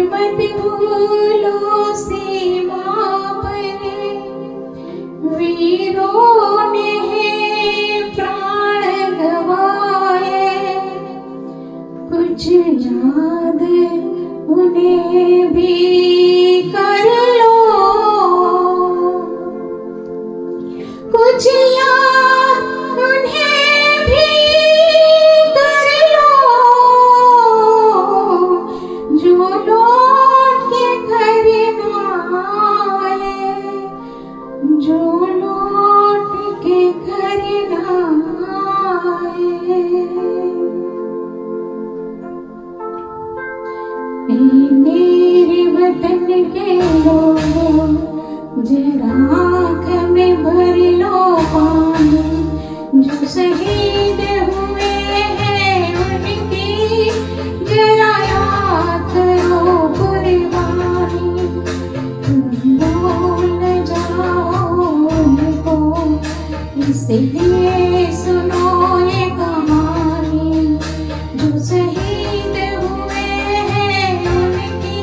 मत भूलो सीमा पर, वीरों ने प्राण गवाए, कुछ याद उन्हें भी कर लो, कुछ याद उन्हें भी कर लो, जो लौट के घर ना आए, जो लौट के घर ना आए। मेरे वतन के लोगों, जरा आँख में भर लो पानी, जो शहीद हुए हैं उनकी जरा याद करो कुर्बानी। तुम भूल जाओ उनको, इसलिए सुनो ये कहानी, जो शहीद हुए हैं उनकी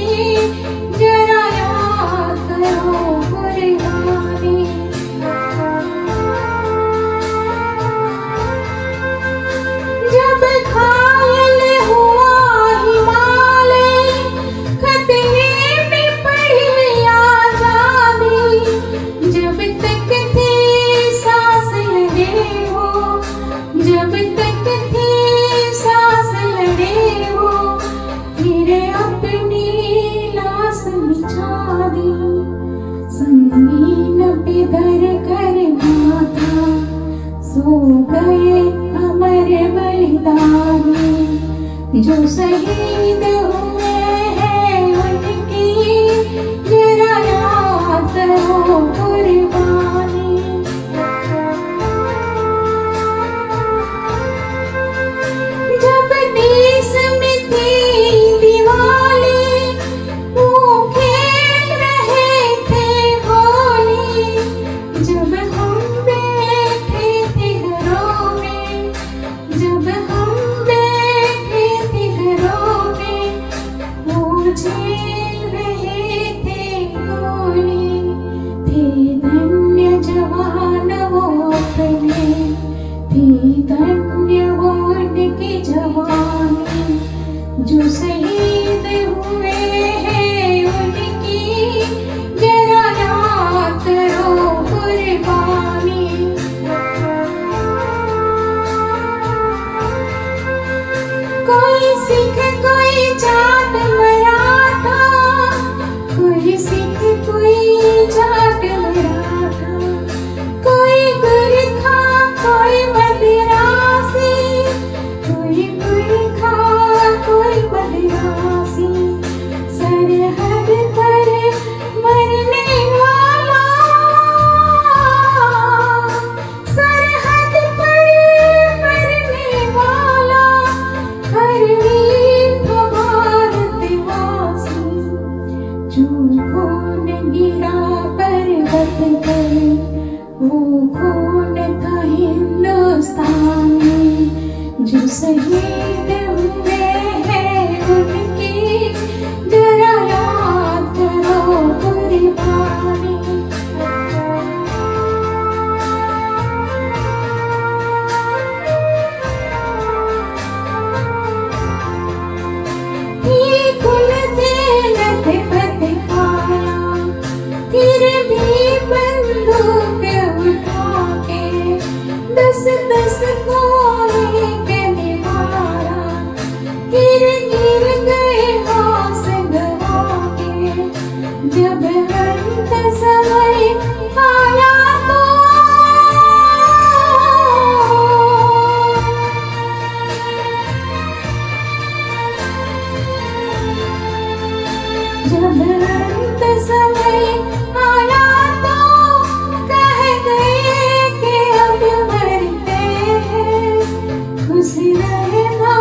जरा याद करो कुर्बानी। जब घायल हुआ हिमालय, खतरे में पड़ी आजादी, जब तक थी सांस लड़े हो, जब तक थी सांस लड़े हो, फिर अपनी लाश बिछा दी, संगीन पे धर कर माथा, सो गए अमर बलिदानी, जो शहीद हुए हैं उनकी जरा याद करो कुर्बानी। जब देश में थी दिवाली, वो खेल रहे थे होली, जब हम बैठे थे घरों में, जब हम बैठे थे घरों में, वो झेल रहे थे होली। थे धन्य जवान वो अपने, थी धन्य वो उनकी जवानी, जो शहीद हुए हैं उनकी जरा याद करो कुर्बानी। कोई सिख कोई जाट मराठा, कोई सिख कोई जाट मराठा, कोई गुरखा कोई मदिरासी, कोई गुरखा कोई मदिरासी, सरहद पर मरने वाला, सरहद पर मरने वाला, हर वीर था भारतवासी, जो खून गिरा पर्वत पर, वो खून था हिंदुस्तानी, जो शहीद हुए हैं उनकी जरा याद करो कुर्बानी। ये कुल ज़िन्नत फत खाया, फिर भी बंदूक उठा के, 10-10 गोली के मारा, फिर गिर गए होश गवा के, जब अंत समय आया तो, जब अंत समय आया तो कह गए कि अब मरते हैं, खुश रहना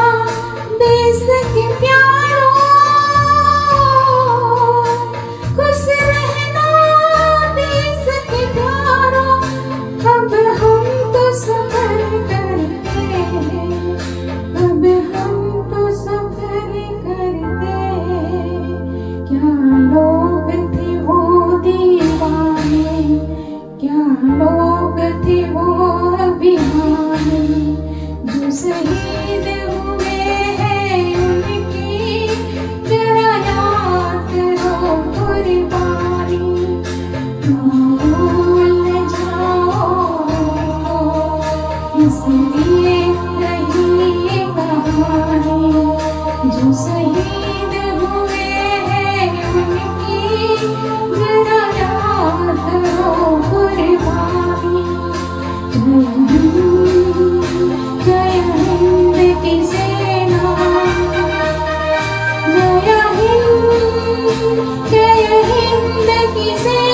देश के प्यारों, खुश रहना देश के प्यारों, अब हम तो सफर करते हैं, अब हम तो सफर करते हैं। किसे